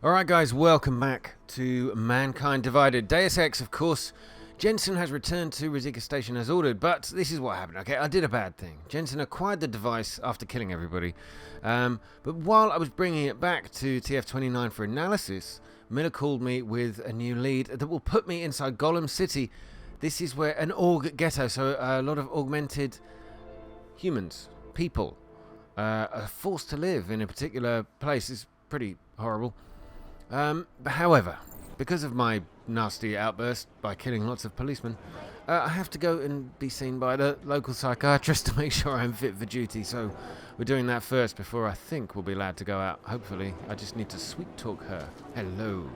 Alright guys, welcome back to Mankind Divided. Deus Ex, of course. Jensen has returned to Rosika Station as ordered, but this is what happened. Okay, I did a bad thing. Jensen acquired the device after killing everybody. But while I was bringing it back to TF-29 for analysis, Miller called me with a new lead that will put me inside Golem City. This is where an org ghetto, so a lot of augmented humans, people, are forced to live in a particular place. It's pretty horrible. However, because of my nasty outburst by killing lots of policemen, I have to go and be seen by the local psychiatrist to make sure I'm fit for duty. So we're doing that first before I think we'll be allowed to go out. Hopefully, I just need to sweet talk her. Hello.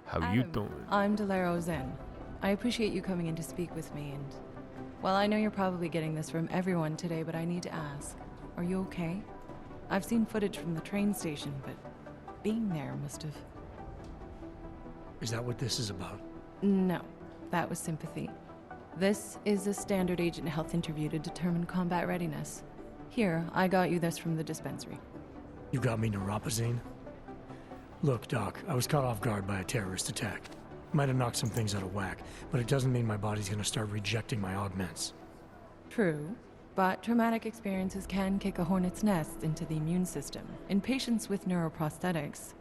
How you doing? I'm Delaro Zen. I appreciate you coming in to speak with me, and well, I know you're probably getting this from everyone today, but I need to ask, are you okay? I've seen footage from the train station, but being there must have... Is that what this is about? No, that was sympathy. This is a standard agent health interview to determine combat readiness. Here, I got you this from the dispensary. You got me neuropazine? Look, Doc, I was caught off guard by a terrorist attack. Might have knocked some things out of whack, but it doesn't mean my body's gonna start rejecting my augments. True, but traumatic experiences can kick a hornet's nest into the immune system. In patients with neuroprosthetics...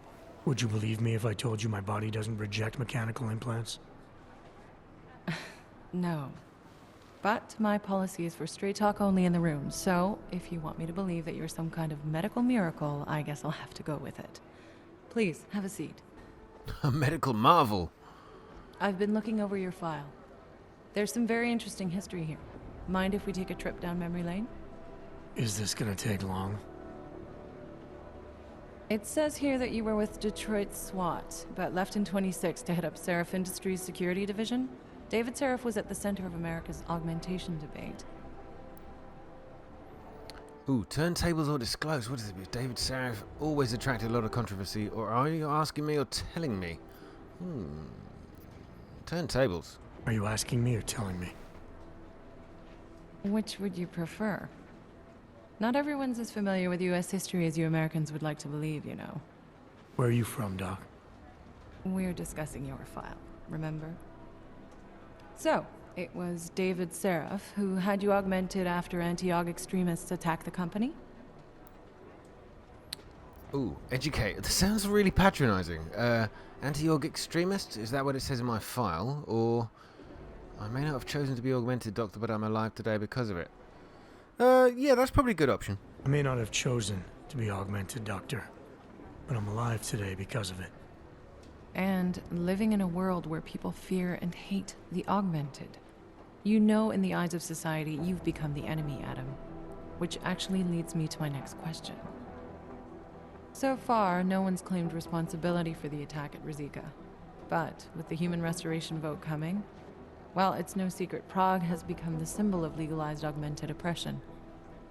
Would you believe me if I told you my body doesn't reject mechanical implants? No. But my policy is for straight talk only in the room, so if you want me to believe that you're some kind of medical miracle, I guess I'll have to go with it. Please, have a seat. A medical marvel. I've been looking over your file. There's some very interesting history here. Mind if we take a trip down memory lane? Is this gonna take long? It says here that you were with Detroit SWAT, but left in 26 to head up Seraph Industries' security division. David Seraph was at the center of America's augmentation debate. Ooh, turntables or disclose? What is it? David Seraph always attracted a lot of controversy, or are you asking me or telling me? Turntables. Are you asking me or telling me? Which would you prefer? Not everyone's as familiar with U.S. history as you Americans would like to believe, you know. Where are you from, Doc? We're discussing your file, remember? So, it was David Seraph who had you augmented after anti-aug extremists attacked the company? Ooh, educate. That sounds really patronizing. Anti-aug extremist? Is that what it says in my file? Or I may not have chosen to be augmented, Doctor, but I'm alive today because of it. Yeah, that's probably a good option. I may not have chosen to be augmented, Doctor, but I'm alive today because of it. And living in a world where people fear and hate the augmented. You know, in the eyes of society, you've become the enemy, Adam. Which actually leads me to my next question. So far, no one's claimed responsibility for the attack at Rosika. But with the human restoration vote coming, well, it's no secret Prague has become the symbol of legalized augmented oppression.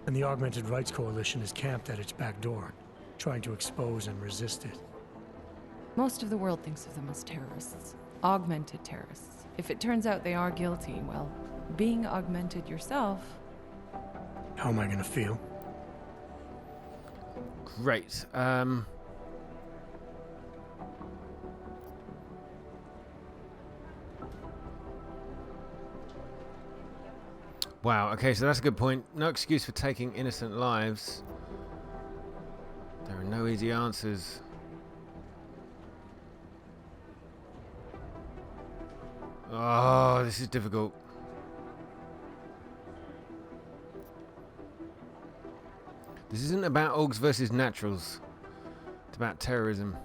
And the Augmented Rights Coalition is camped at its back door, trying to expose and resist it. Most of the world thinks of them as terrorists. Augmented terrorists. If it turns out they are guilty, well, being augmented yourself... How am I gonna feel? Great. Wow, okay, so that's a good point. No excuse for taking innocent lives. There are no easy answers. Oh, this is difficult. This isn't about orgs versus naturals. It's about terrorism.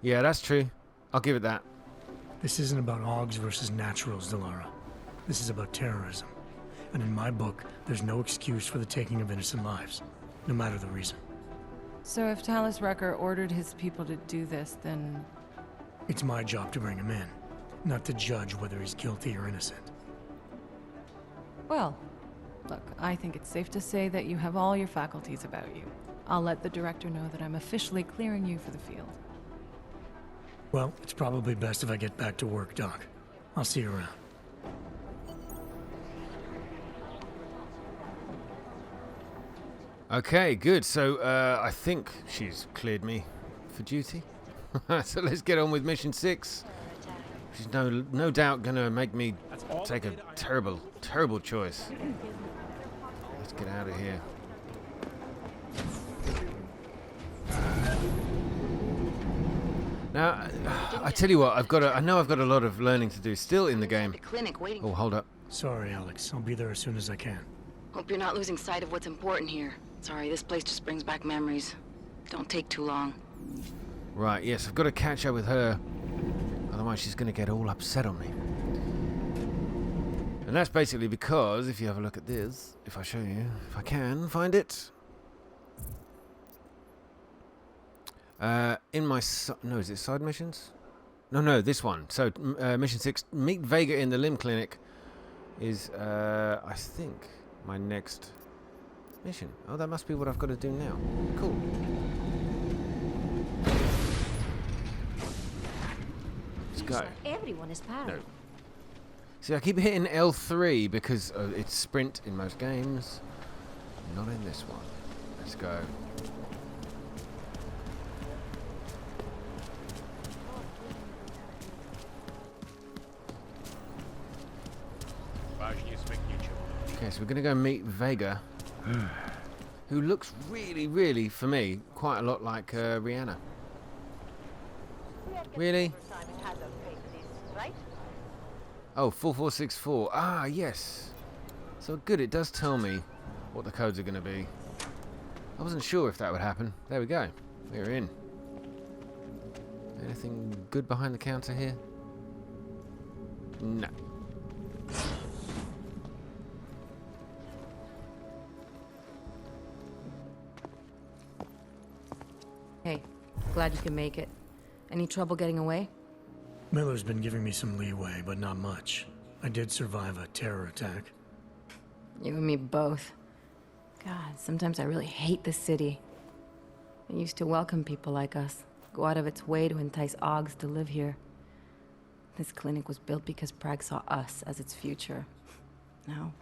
Yeah, that's true. I'll give it that. This isn't about augs versus naturals, Delara. This is about terrorism. And in my book, there's no excuse for the taking of innocent lives, no matter the reason. So if Talus Rucker ordered his people to do this, then... It's my job to bring him in, not to judge whether he's guilty or innocent. Well, look, I think it's safe to say that you have all your faculties about you. I'll let the director know that I'm officially clearing you for the field. Well, it's probably best if I get back to work, Doc. I'll see you around. Okay, good. So, I think she's cleared me for duty. So let's get on with mission 6. Which is no doubt gonna make me take a terrible choice. Let's get out of here. Now, I tell you what, I know I've got a lot of learning to do still in the game. Oh, hold up. Sorry, Alex. I'll be there as soon as I can. Hope you're not losing sight of what's important here. Sorry, this place just brings back memories. Don't take too long. Right, yes, I've got to catch up with her. Otherwise she's going to get all upset on me. And that's basically because, if you have a look at this, if I show you, if I can find it. In my... no, is it side missions? No, this one. So, mission 6, meet Vega in the limb clinic is, I think, my next mission. Oh, that must be what I've got to do now. Cool. Let's go. Everyone is paranoid. No. See, I keep hitting L3 because it's sprint in most games. Not in this one. Let's go. Okay, so we're going to go meet Vega, who looks really, for me, quite a lot like Rihanna. Really? Oh, 4464. Ah, yes. So good, it does tell me what the codes are going to be. I wasn't sure if that would happen. There we go. We're in. Anything good behind the counter here? No. Hey, glad you can make it. Any trouble getting away? Miller's been giving me some leeway, but not much. I did survive a terror attack. You and me both. God, sometimes I really hate this city. It used to welcome people like us, go out of its way to entice Augs to live here. This clinic was built because Prague saw us as its future. Now,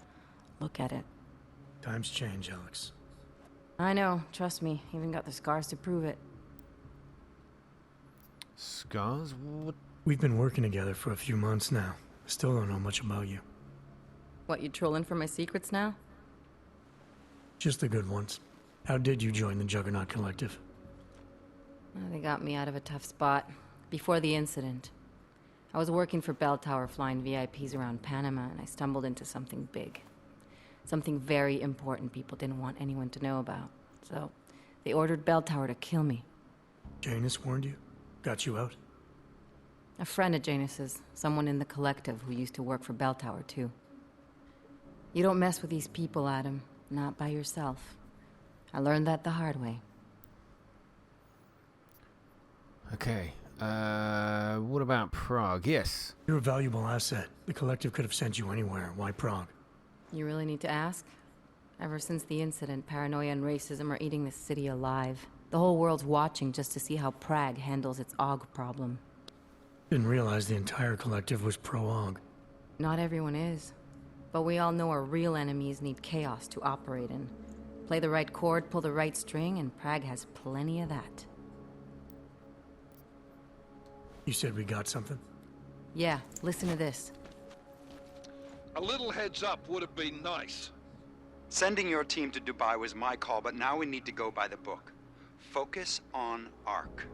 look at it. Times change, Alex. I know, trust me, even got the scars to prove it. Scars? What? We've been working together for a few months now. Still don't know much about you. What, you trolling for my secrets now? Just the good ones. How did you join the Juggernaut Collective? They got me out of a tough spot. Before the incident. I was working for Bell Tower flying VIPs around Panama, and I stumbled into something big. Something very important people didn't want anyone to know about. So, they ordered Bell Tower to kill me. Janus warned you? Got you out? A friend of Janus's, someone in the collective who used to work for Bell Tower too. You don't mess with these people, Adam. Not by yourself. I learned that the hard way. Okay. What about Prague? Yes. You're a valuable asset. The collective could have sent you anywhere. Why Prague? You really need to ask? Ever since the incident, paranoia and racism are eating this city alive. The whole world's watching just to see how Prague handles its AUG problem. Didn't realize the entire collective was pro-AUG. Not everyone is. But we all know our real enemies need chaos to operate in. Play the right chord, pull the right string, and Prague has plenty of that. You said we got something? Yeah, listen to this. A little heads up would have been nice. Sending your team to Dubai was my call, but now we need to go by the book. Focus on ARC.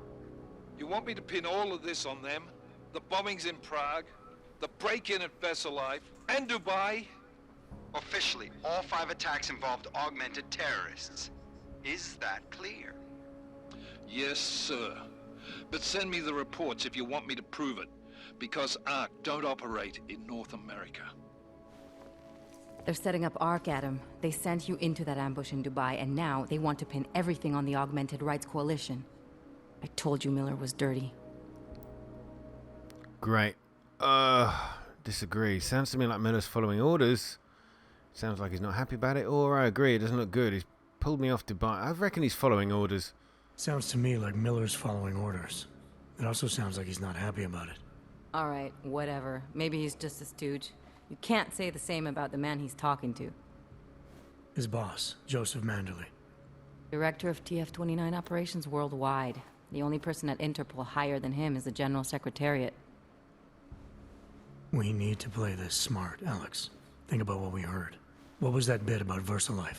You want me to pin all of this on them? The bombings in Prague, the break-in at Vessel Life, and Dubai? Officially, all 5 attacks involved augmented terrorists. Is that clear? Yes, sir. But send me the reports if you want me to prove it, because ARC don't operate in North America. They're setting up ARC, Adam. They sent you into that ambush in Dubai, and now they want to pin everything on the Augmented Rights Coalition. I told you Miller was dirty. Great. Disagree. Sounds to me like Miller's following orders. Sounds like he's not happy about it, or I agree, it doesn't look good. He's pulled me off Dubai. I reckon he's following orders. Sounds to me like Miller's following orders. It also sounds like he's not happy about it. Alright, whatever. Maybe he's just a stooge. You can't say the same about the man he's talking to. His boss, Joseph Manderley. Director of TF-29 operations worldwide. The only person at Interpol higher than him is the General Secretariat. We need to play this smart, Alex. Think about what we heard. What was that bit about VersaLife?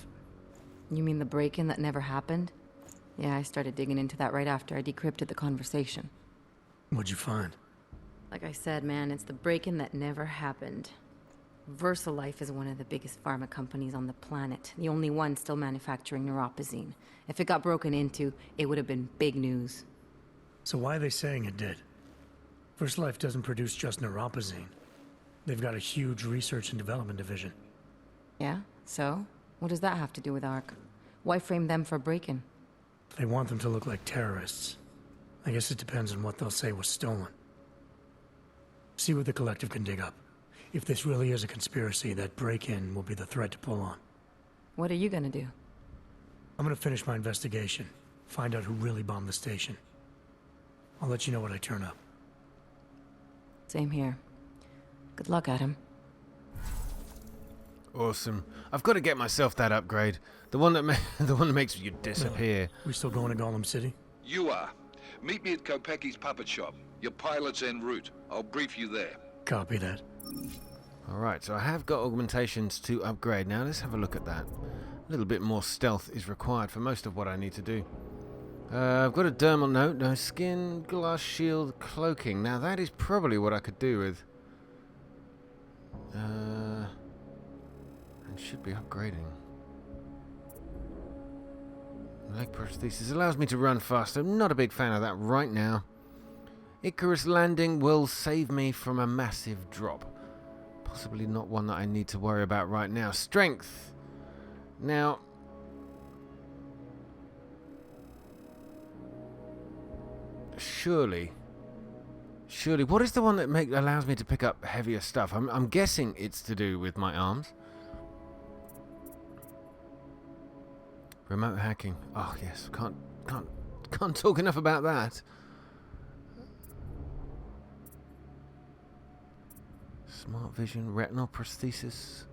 You mean the break-in that never happened? Yeah, I started digging into that right after I decrypted the conversation. What'd you find? Like I said, man, it's the break-in that never happened. VersaLife is one of the biggest pharma companies on the planet, the only one still manufacturing neuropozyne. If it got broken into, it would have been big news. So why are they saying it did? VersaLife doesn't produce just neuropozyne. They've got a huge research and development division. Yeah? So? What does that have to do with ARC? Why frame them for break-in? They want them to look like terrorists. I guess it depends on what they'll say was stolen. See what the collective can dig up. If this really is a conspiracy, that break-in will be the thread to pull on. What are you gonna do? I'm gonna finish my investigation. Find out who really bombed the station. I'll let you know when I turn up. Same here. Good luck, Adam. Awesome. I've got to get myself that upgrade. The one that the one that makes you disappear. We still going to Gollum City? You are. Meet me at Kopecki's puppet shop. Your pilot's en route. I'll brief you there. Copy that. Alright, so I have got augmentations to upgrade. Now let's have a look at that. A little bit more stealth is required for most of what I need to do. I've got a dermal note, no skin, glass shield, cloaking. Now that is probably what I could do with. And should be upgrading. Leg prosthesis allows me to run faster. I'm not a big fan of that right now. Icarus landing will save me from a massive drop. Possibly not one that I need to worry about right now. Strength. Now, surely, what is the one that allows me to pick up heavier stuff? I'm guessing it's to do with my arms. Remote hacking. Oh yes, can't talk enough about that. Smart vision, retinal prosthesis.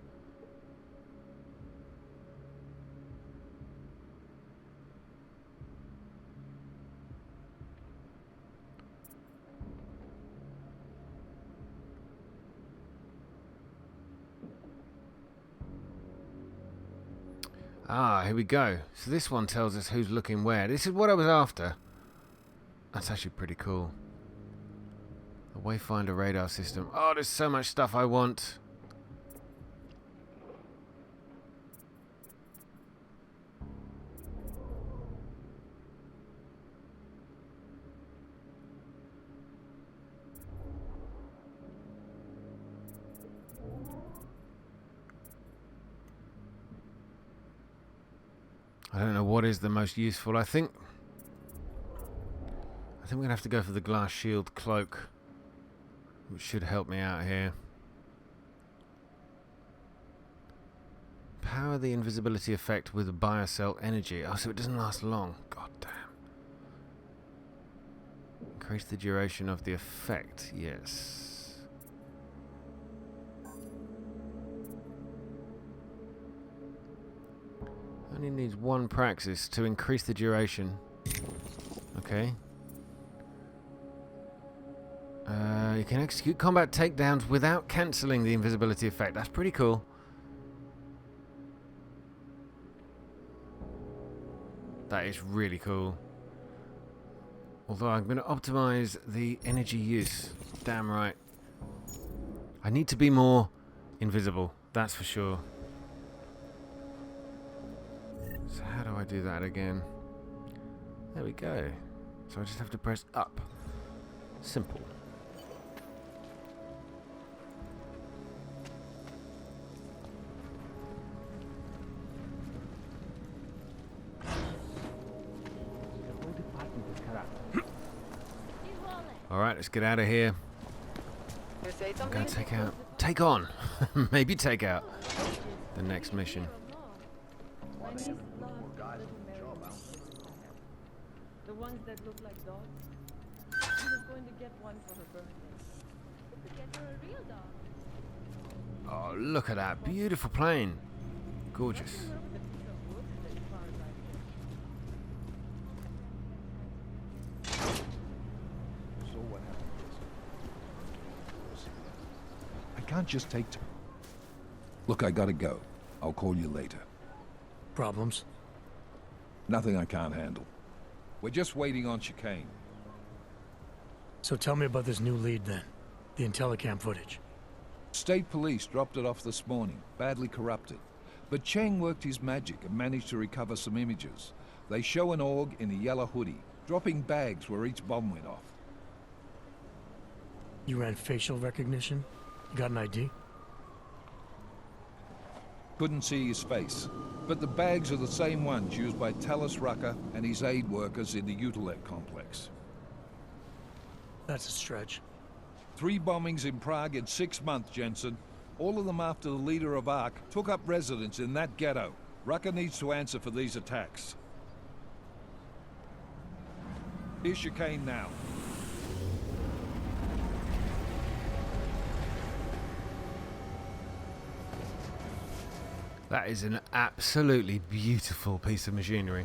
Ah, here we go. So this one tells us who's looking where. This is what I was after. That's actually pretty cool. A Wayfinder radar system. Oh, there's so much stuff I want. I don't know what is the most useful. I think we're going to have to go for the glass shield cloak, which should help me out here. Power the invisibility effect with biocell energy. Oh, so it doesn't last long. God damn. Increase the duration of the effect. Yes. Only needs one praxis to increase the duration. Okay. You can execute combat takedowns without cancelling the invisibility effect. That's pretty cool. That is really cool. Although I'm going to optimize the energy use. Damn right. I need to be more invisible. That's for sure. So how do I do that again? There we go. So I just have to press up. Simple. Alright, let's get out of here. I'm gonna take on, maybe take out the next mission. The ones that look like dogs. She was going to get one for her birthday. We could get her a real dog. Oh, look at that beautiful plane. Gorgeous. can't just take... Look, I gotta go. I'll call you later. Problems? Nothing I can't handle. We're just waiting on chicane. So tell me about this new lead then. The Intellicam footage. State police dropped it off this morning, badly corrupted. But Cheng worked his magic and managed to recover some images. They show an org in a yellow hoodie, dropping bags where each bomb went off. You ran facial recognition? You got an ID? Couldn't see his face. But the bags are the same ones used by Talos Rucker and his aid workers in the Utilec complex. That's a stretch. 3 bombings in Prague in 6 months, Jensen. All of them after the leader of ARC took up residence in that ghetto. Rucker needs to answer for these attacks. Here's chicane now. That is an absolutely beautiful piece of machinery.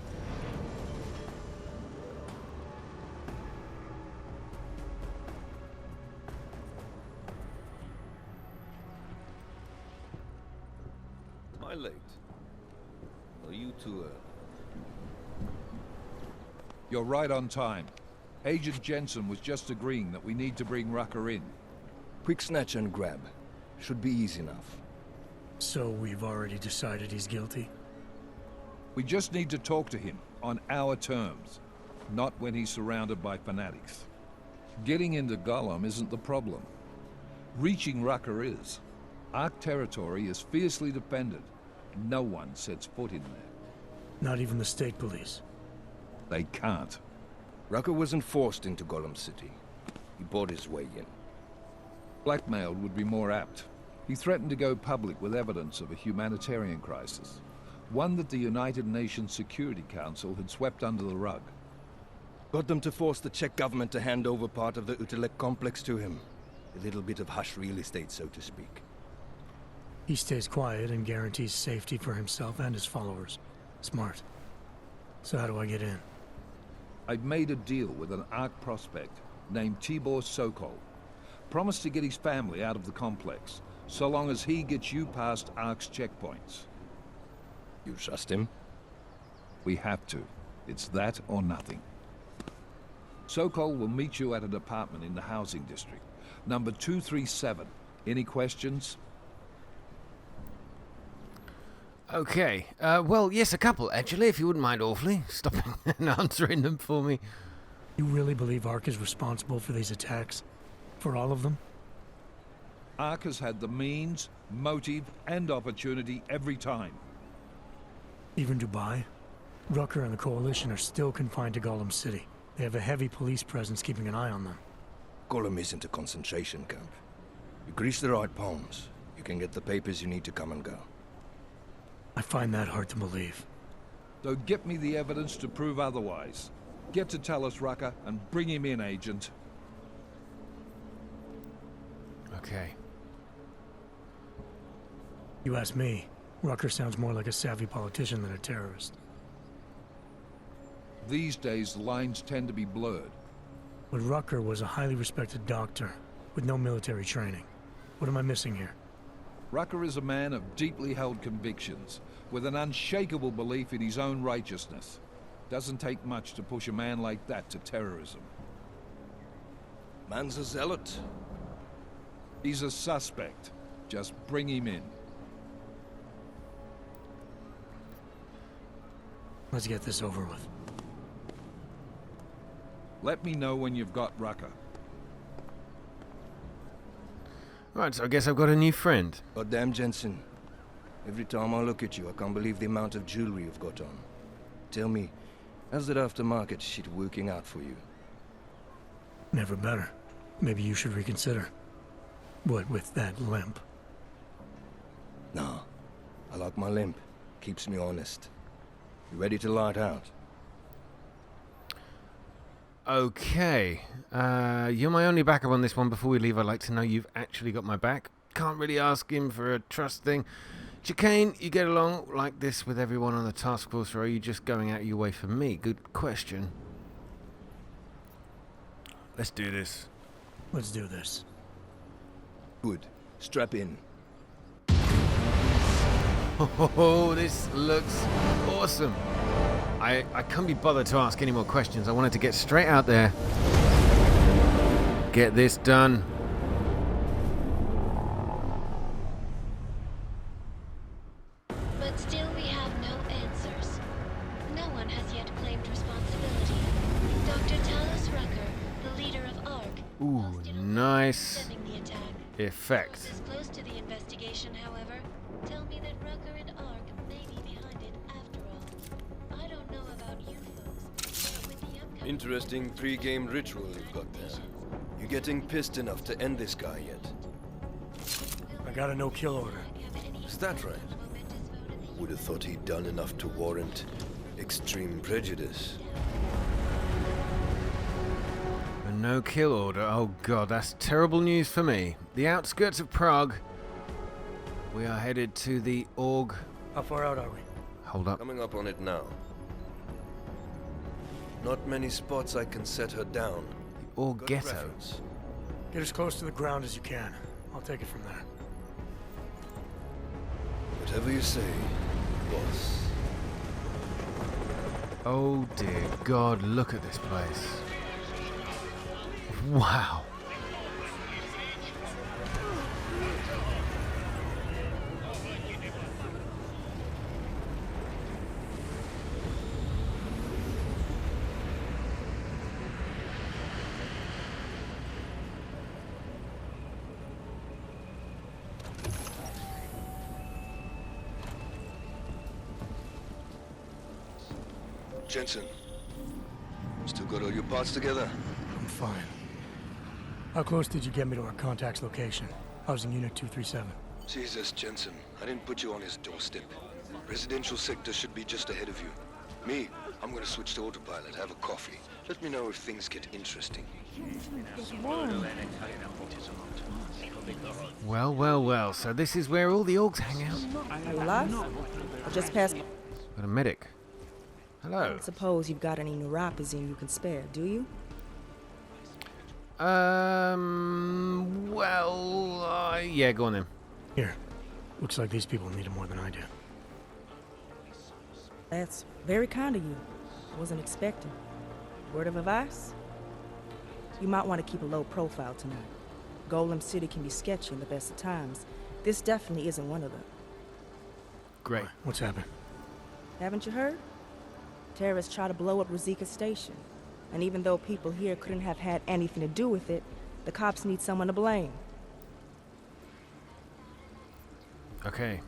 Am I late? Are you too early? You're right on time. Agent Jensen was just agreeing that we need to bring Rucker in. Quick snatch and grab. Should be easy enough. So we've already decided he's guilty? We just need to talk to him on our terms, not when he's surrounded by fanatics. Getting into Gollum isn't the problem. Reaching Rucker is. Ark territory is fiercely defended. No one sets foot in there. Not even the state police? They can't. Rucker wasn't forced into Gollum City. He bought his way in. Blackmailed would be more apt. He threatened to go public with evidence of a humanitarian crisis, one that the United Nations Security Council had swept under the rug. Got them to force the Czech government to hand over part of the Utilec complex to him. A little bit of hush real estate, so to speak. He stays quiet and guarantees safety for himself and his followers. Smart. So how do I get in? I've made a deal with an ARC prospect named Tibor Sokol. Promised to get his family out of the complex, so long as he gets you past ARC's checkpoints. You trust him? We have to. It's that or nothing. Sokol will meet you at an apartment in the housing district. Number 237. Any questions? Okay. Well, yes, a couple, actually, if you wouldn't mind awfully stopping and answering them for me. You really believe ARC is responsible for these attacks? For all of them? ARC has had the means, motive, and opportunity every time. Even Dubai? Rucker and the Coalition are still confined to Gollum City. They have a heavy police presence keeping an eye on them. Gollum isn't a concentration camp. You grease the right palms, you can get the papers you need to come and go. I find that hard to believe. So get me the evidence to prove otherwise. Get to Talos Rucker and bring him in, Agent. Okay. You ask me, Rucker sounds more like a savvy politician than a terrorist. These days, the lines tend to be blurred. But Rucker was a highly respected doctor, with no military training. What am I missing here? Rucker is a man of deeply held convictions, with an unshakable belief in his own righteousness. Doesn't take much to push a man like that to terrorism. Man's a zealot. He's a suspect. Just bring him in. Let's get this over with. Let me know when you've got Rucker. Right, so I guess I've got a new friend. Goddamn, Jensen. Every time I look at you, I can't believe the amount of jewelry you've got on. Tell me, how's that aftermarket shit working out for you? Never better. Maybe you should reconsider. What with that limp? Nah, I like my limp. Keeps me honest. You ready to light out? Okay. You're my only backup on this one. Before we leave, I'd like to know you've actually got my back. Can't really ask him for a trust thing. Chicane, you get along like this with everyone on the task force, or are you just going out your way for me? Good question. Let's do this. Let's do this. Good. Strap in. Oh, this looks awesome. I can't be bothered to ask any more questions. I wanted to get straight out there. Get this done. But still we have no answers. No one has yet claimed responsibility. Dr. Talos Rucker, the leader of ARC, Ooh, nice the attack. effect. Sources close to the investigation, however, tell me that Rucker and ARC may be behind it after all. I don't know about you folks, but with the upcoming... Interesting pre-game ritual you've got there. You getting pissed enough to end this guy yet? I got a no-kill order. Is that right? Would have thought he'd done enough to warrant extreme prejudice. A no-kill order. Oh god, that's terrible news for me. The outskirts of Prague. We are headed to the Org. How far out are we? Hold up. Coming up on it now. Not many spots I can set her down. The Org Got ghetto. reference? Get as close to the ground as you can. I'll take it from there. Whatever you say, boss. Oh dear god, look at this place. Wow. Jensen, still got all your parts together? I'm fine. How close did you get me to our contact's location? I was in Unit 237. Jesus, Jensen, I didn't put you on his doorstep. Residential sector should be just ahead of you. Me, I'm gonna switch to autopilot, have a coffee. Let me know if things get interesting. Well, well, well. So this is where all the orgs hang out. Are you alive? I just passed. Got a medic. I Hello. don't suppose you've got any neuropazine you can spare, do you? Well, yeah, go on then. Here. Looks like these people need it more than I do. That's very kind of you. I wasn't expecting. Word of advice? You might want to keep a low profile tonight. Golem City can be sketchy in the best of times. This definitely isn't one of them. Great. What's happened? Haven't you heard? Terrorists try to blow up Rosika Station. And even though people here couldn't have had anything to do with it, the cops need someone to blame. Okay.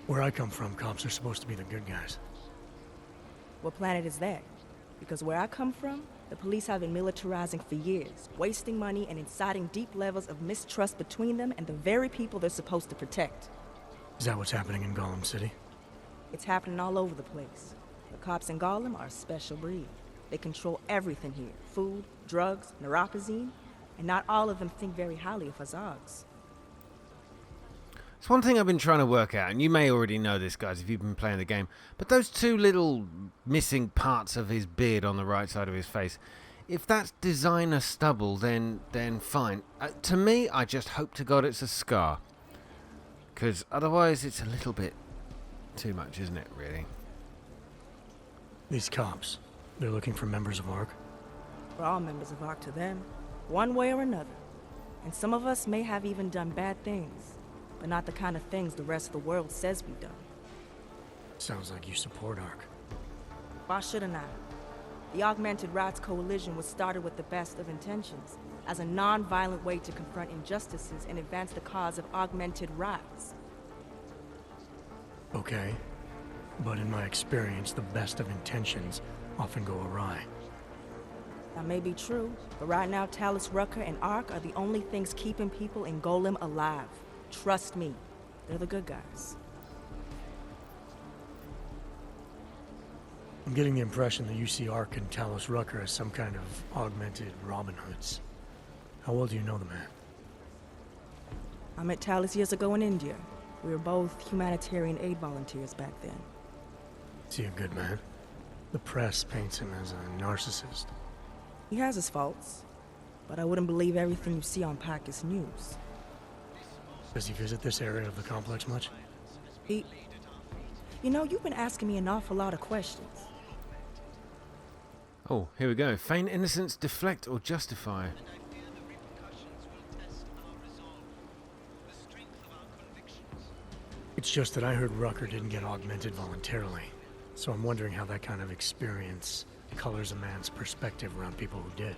Where I come from, cops are supposed to be the good guys. What planet is that? Because where I come from, the police have been militarizing for years, wasting money and inciting deep levels of mistrust between them and the very people they're supposed to protect. Is that what's happening in Golem City? It's happening all over the place. The cops in Gollum are a special breed. They control everything here. Food, drugs, neuropazine, and not all of them think very highly of us Ogs. It's one thing I've been trying to work out, and you may already know this, guys, if you've been playing the game, but those two little missing parts of his beard on the right side of his face, if that's designer stubble, then fine. To me, I just hope to God it's a scar. Because otherwise it's a little bit too much, isn't it, really? These cops, they're looking for members of ARC? We're all members of ARC to them, one way or another. And some of us may have even done bad things, but not the kind of things the rest of the world says we've done. Sounds like you support ARC. Why shouldn't I? The Augmented Rights Coalition was started with the best of intentions, as a non-violent way to confront injustices and advance the cause of augmented rights. Okay. But in my experience, the best of intentions often go awry. That may be true, but right now Talos Rucker and ARC are the only things keeping people in Golem alive. Trust me, they're the good guys. I'm getting the impression that you see ARC and Talos Rucker as some kind of augmented Robin Hoods. How well do you know the man? I met Talos years ago in India. We were both humanitarian aid volunteers back then. Is he a good man? The press paints him as a narcissist. He has his faults, but I wouldn't believe everything you see on Pakistan News. Does he visit this area of the complex much? You know, you've been asking me an awful lot of questions. Oh, here we go. Feign innocence, deflect, or justify. It's just that I heard Rucker didn't get augmented voluntarily. So I'm wondering how that kind of experience colors a man's perspective around people who did.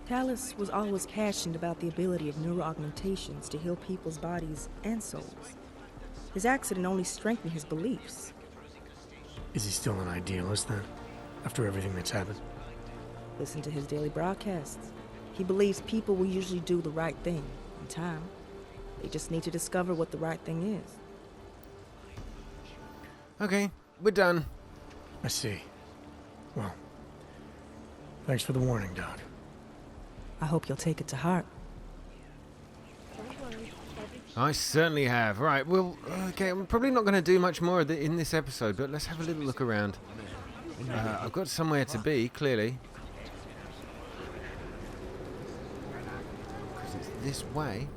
Talus was always passionate about the ability of neuroaugmentations to heal people's bodies and souls. His accident only strengthened his beliefs. Is he still an idealist then? After everything that's happened? Listen to his daily broadcasts. He believes people will usually do the right thing in time. They just need to discover what the right thing is. Okay, we're done. I see. Well, thanks for the warning, Doc. I hope you'll take it to heart. I certainly have. Right, well, okay, I'm probably not going to do much more in this episode, but let's have a little look around. I've got somewhere to be, clearly. Because it's this way.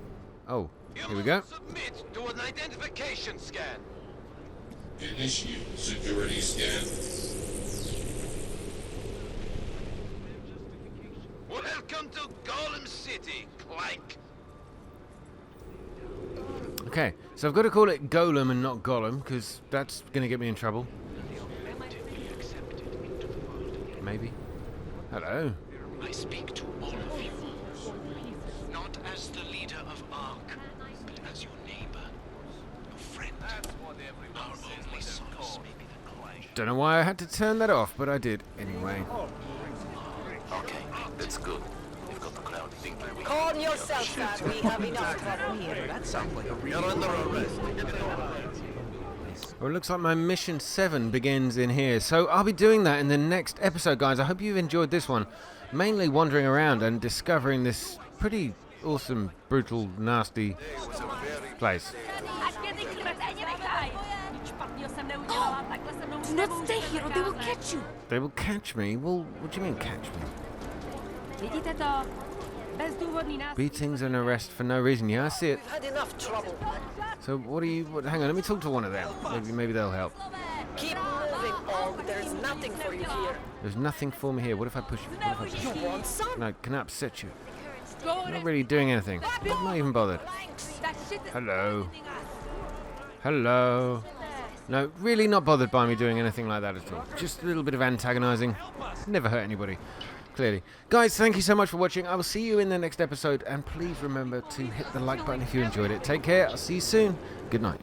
Oh, here we go. Submit to an identification scan. Initiate security scan. Welcome to Golem City, Clank. Okay, so I've got to call it Golem and not Gollum, because that's going to get me in trouble. Maybe. Hello. I speak to all of you, not as the leader of Ark, but as your neighbor, your friend. Our only solace may be the Clank. Don't know why I had to turn that off, but I did anyway. Okay, that's good. You've got the crowd thinking we Calm yourself, sir. We have enough trouble here. That sounds like a real... You're under arrest. Well, it looks like my mission 7 begins in here, so I'll be doing that in the next episode, guys. I hope you've enjoyed this one. Mainly wandering around and discovering this pretty awesome, brutal, nasty place. Do not stay here or they will catch you. They will catch me? Well, what do you mean catch me? Beatings and arrest for no reason. Yeah, I see it. We've had enough trouble. So what are you... hang on, let me talk to one of them. Maybe they'll help. Keep moving, Og. There is nothing for you here. There's nothing for me here. What if I push you? You want some? No, can I upset you? I'm not really doing anything. I'm not even bothered. Hello. Hello. No, really not bothered by me doing anything like that at all. Just a little bit of antagonizing. Never hurt anybody. Clearly. Guys, thank you so much for watching. I will see you in the next episode. And please remember to hit the like button if you enjoyed it. Take care. I'll see you soon. Good night.